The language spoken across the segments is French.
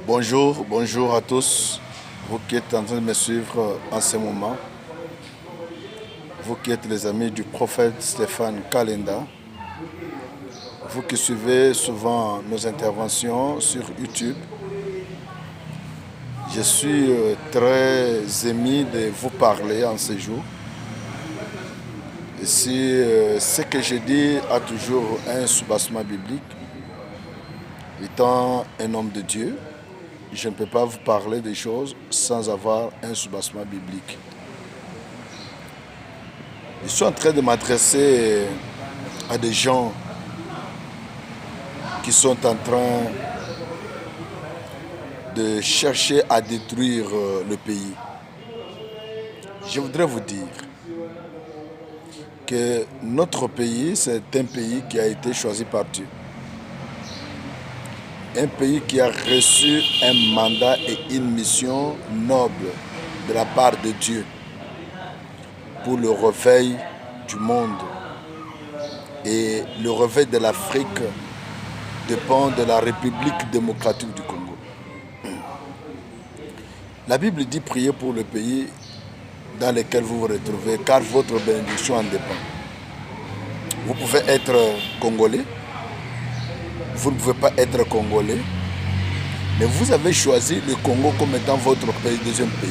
Bonjour, bonjour à tous, vous qui êtes en train de me suivre en ce moment, vous qui êtes les amis du prophète Stéphane Kalenda, vous qui suivez souvent nos interventions sur YouTube. Je suis très ému de vous parler en ce jour. Et si ce que je dis a toujours un soubassement biblique, étant un homme de Dieu, je ne peux pas vous parler des choses sans avoir un soubassement biblique. Je suis en train de m'adresser à des gens qui sont en train de chercher à détruire le pays. Je voudrais vous dire que notre pays, c'est un pays qui a été choisi par Dieu. Un pays qui a reçu un mandat et une mission noble de la part de Dieu pour le réveil du monde. Et le réveil de l'Afrique dépend de la République démocratique du Congo. La Bible dit prier pour le pays dans lequel vous vous retrouvez, car votre bénédiction en dépend. Vous pouvez être congolais, vous ne pouvez pas être congolais, mais vous avez choisi le Congo comme étant votre pays, deuxième pays.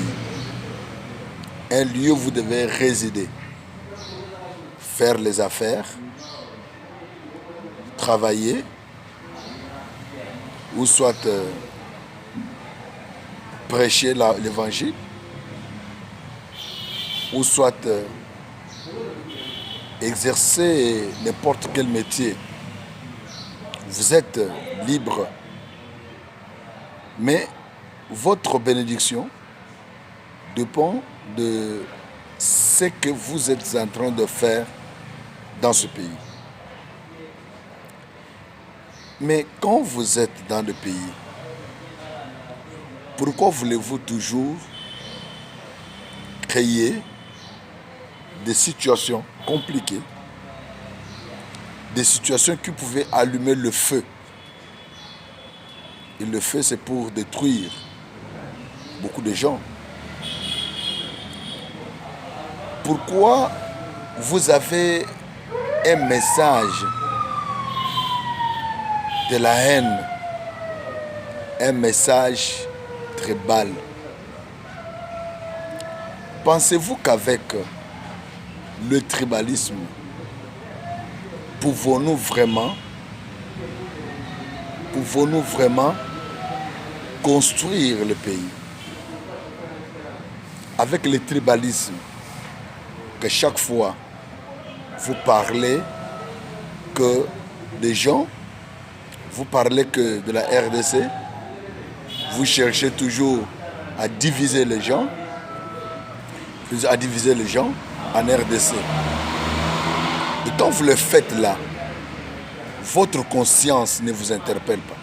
Un lieu où vous devez résider, faire les affaires, travailler, ou soit prêcher l'évangile, ou soit exercer n'importe quel métier. Vous êtes libre, mais votre bénédiction dépend de ce que vous êtes en train de faire dans ce pays. Mais quand vous êtes dans le pays, pourquoi voulez-vous toujours créer des situations compliquées, des situations qui pouvaient allumer le feu? Et le feu, c'est pour détruire beaucoup de gens. Pourquoi vous avez un message de la haine, un message tribal? Pensez-vous qu'avec le tribalisme, pouvons-nous vraiment construire le pays? Avec le tribalisme, que chaque fois vous parlez que des gens, vous parlez que de la RDC, vous cherchez toujours à diviser les gens en RDC. Et quand vous le faites là, votre conscience ne vous interpelle pas.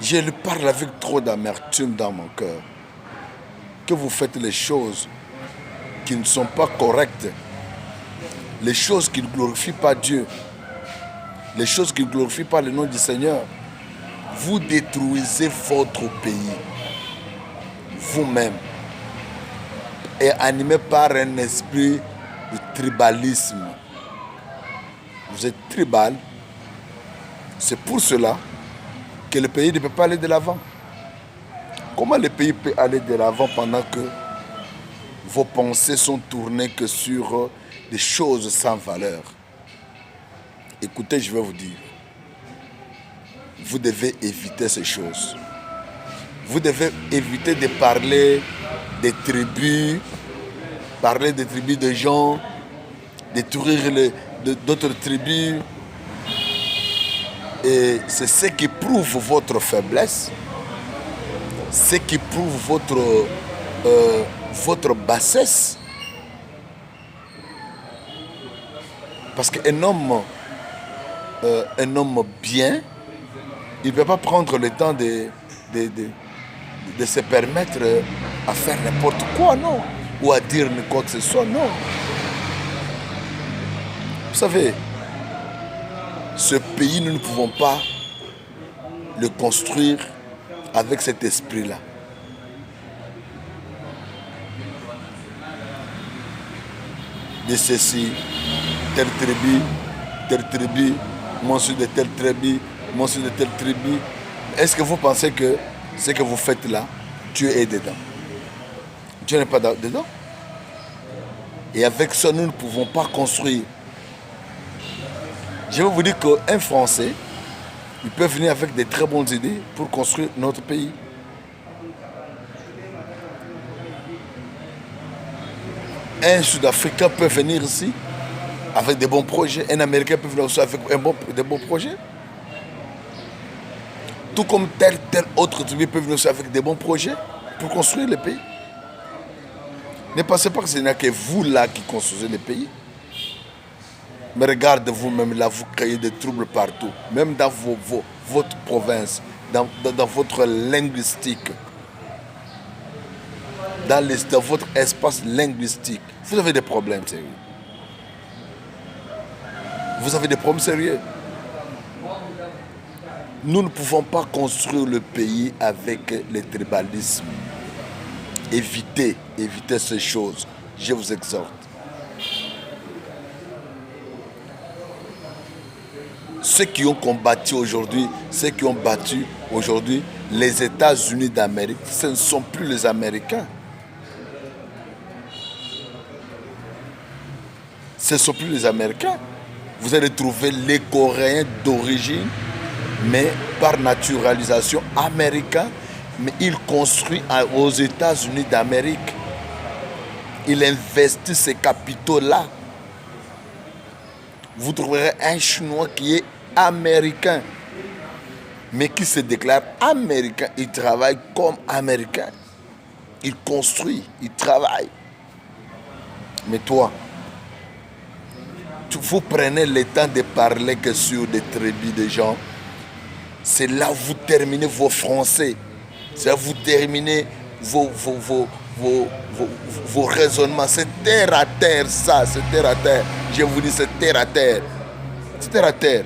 Je le parle avec trop d'amertume dans mon cœur. Que vous faites les choses qui ne sont pas correctes, les choses qui ne glorifient pas Dieu, les choses qui ne glorifient pas le nom du Seigneur. Vous détruisez votre pays, vous-même, et animé par un esprit de tribalisme. Vous êtes tribal, c'est pour cela que le pays ne peut pas aller de l'avant. Comment le pays peut aller de l'avant pendant que vos pensées sont tournées que sur des choses sans valeur? Écoutez, je vais vous dire, vous devez éviter ces choses. Vous devez éviter de parler des tribus, parler des tribus de gens, détruire d'autres tribus. Et c'est ce qui prouve votre faiblesse, ce qui prouve votre bassesse. Parce qu'un homme bien, il ne peut pas prendre le temps de se permettre à faire n'importe quoi, non. Ou à dire quoi que ce soit, non. Vous savez, Ce pays, nous ne pouvons pas le construire avec cet esprit-là. De ceci, telle tribu, moi je suis de telle tribu, moi je suis de telle tribu. Est-ce que vous pensez que ce que vous faites là, Dieu est dedans? Dieu n'est pas dedans. Et avec ça, nous ne pouvons pas construire. Je vais vous dire qu'un Français, il peut venir avec des très bonnes idées pour construire notre pays. Un Sud-Africain peut venir ici avec des bons projets. Un Américain peut venir aussi avec des bons projets. Tout comme tel autre tribu peut venir aussi avec des bons projets pour construire le pays. Ne pensez pas que ce n'est que vous là qui construisez le pays. Mais regardez vous-même là, vous créez des troubles partout. Même dans votre province, dans votre linguistique. Dans votre espace linguistique. Vous avez des problèmes sérieux. Vous avez des problèmes sérieux. Nous ne pouvons pas construire le pays avec le tribalisme. Évitez ces choses. Je vous exhorte. Ceux qui ont combattu aujourd'hui, ceux qui ont battu aujourd'hui les États-Unis d'Amérique, ce ne sont plus les Américains. Ce ne sont plus les Américains. Vous allez trouver les Coréens d'origine, mais par naturalisation américain, mais il construit aux États-Unis d'Amérique. Il investit ces capitaux-là. Vous trouverez un Chinois qui est américain, mais qui se déclare américain. Il travaille comme américain. Il construit, il travaille. Mais toi, vous prenez le temps de parler que sur des tribus de gens. C'est là où vous terminez vos français. C'est là où vous terminez vos raisonnements. C'est terre à terre, ça. C'est terre à terre. Je vous dis, c'est terre à terre. C'est terre à terre.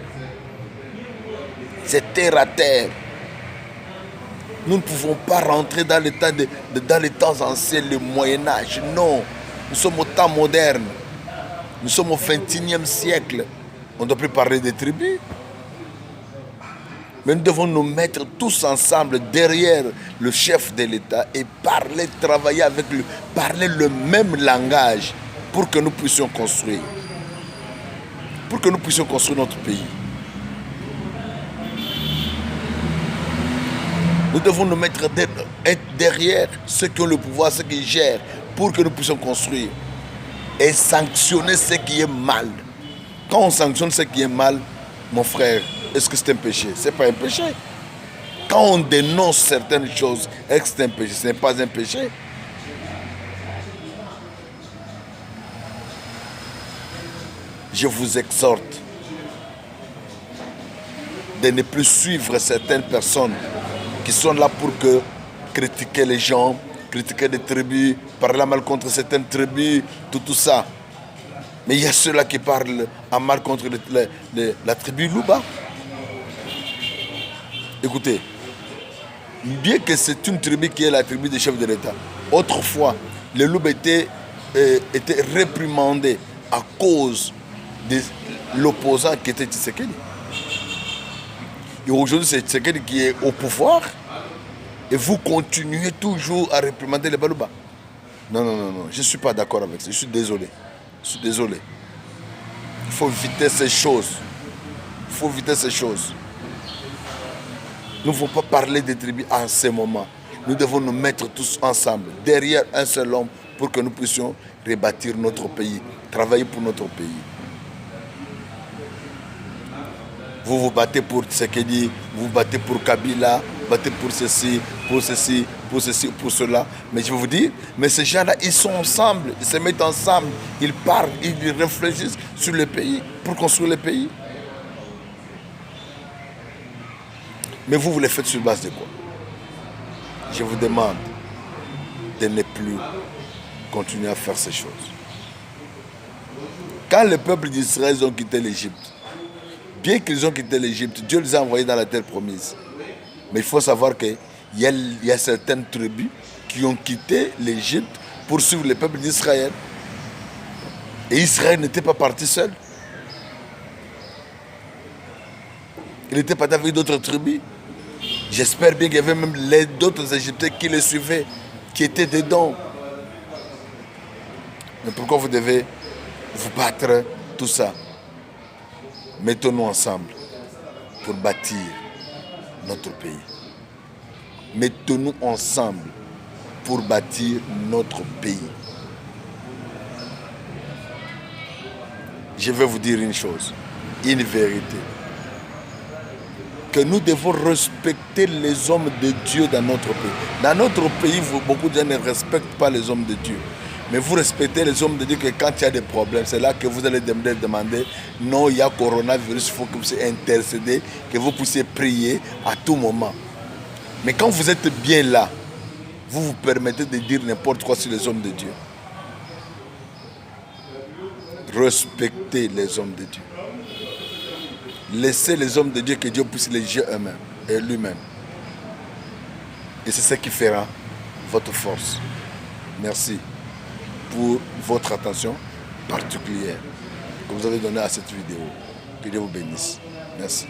C'est terre à terre. Nous ne pouvons pas rentrer dans les temps anciens, le Moyen-Âge. Non. Nous sommes au temps moderne. Nous sommes au XXIe siècle. On ne doit plus parler des tribus. Mais nous devons nous mettre tous ensemble derrière le chef de l'État et parler, travailler avec lui, parler le même langage pour que nous puissions construire. Pour que nous puissions construire notre pays. Nous devons nous mettre derrière ceux qui ont le pouvoir, ceux qui gèrent, pour que nous puissions construire. Et sanctionner ce qui est mal. Quand on sanctionne ce qui est mal, mon frère, est-ce que c'est un péché? Ce n'est pas un péché. Quand on dénonce certaines choses, est-ce que c'est un péché? Ce n'est pas un péché. Je vous exhorte de ne plus suivre certaines personnes qui sont là pour critiquer les gens, critiquer des tribus, parler mal contre certaines tribus, tout ça. Mais il y a ceux-là qui parlent à mal contre la tribu Luba. Écoutez, bien que c'est une tribu qui est la tribu des chefs de l'État, autrefois, les Luba étaient réprimandés à cause de l'opposant qui était Tshisekedi. Et aujourd'hui, c'est Tshisekedi qui est au pouvoir. Et vous continuez toujours à réprimander les Baluba. Non, je ne suis pas d'accord avec ça. Je suis désolé. Il faut éviter ces choses. Nous ne pouvons pas parler des tribus en ce moment. Nous devons nous mettre tous ensemble, derrière un seul homme, pour que nous puissions rebâtir notre pays, travailler pour notre pays. Vous vous battez pour Tshisekedi, vous vous battez pour Kabila, vous battez pour ceci, pour cela. Mais je vais vous dire, mais ces gens-là, ils sont ensemble, ils se mettent ensemble, ils parlent, ils réfléchissent sur le pays, pour construire le pays. Mais vous les faites sur base de quoi? Je vous demande de ne plus continuer à faire ces choses. Quand le peuple d'Israël ont quitté l'Égypte, bien qu'ils ont quitté l'Égypte, Dieu les a envoyés dans la terre promise. Mais il faut savoir qu'il y a certaines tribus qui ont quitté l'Égypte pour suivre le peuple d'Israël. Et Israël n'était pas parti seul. Il n'était pas avec d'autres tribus. J'espère bien qu'il y avait même d'autres Égyptiens qui les suivaient, qui étaient dedans. Mais pourquoi vous devez vous battre tout ça? Mettons-nous ensemble pour bâtir notre pays. Mettons-nous ensemble pour bâtir notre pays. Je vais vous dire une chose, une vérité. Que nous devons respecter les hommes de Dieu dans notre pays. Dans notre pays, beaucoup de gens ne respectent pas les hommes de Dieu. Mais vous respectez les hommes de Dieu que quand il y a des problèmes, c'est là que vous allez demander, non, il y a coronavirus, il faut que vous puissiez intercéder, que vous puissiez prier à tout moment. Mais quand vous êtes bien là, vous vous permettez de dire n'importe quoi sur les hommes de Dieu. Respectez les hommes de Dieu. Laissez les hommes de Dieu que Dieu puisse les juger eux-mêmes et lui-même. Et c'est ce qui fera votre force. Merci pour votre attention particulière que vous avez donnée à cette vidéo. Que Dieu vous bénisse. Merci.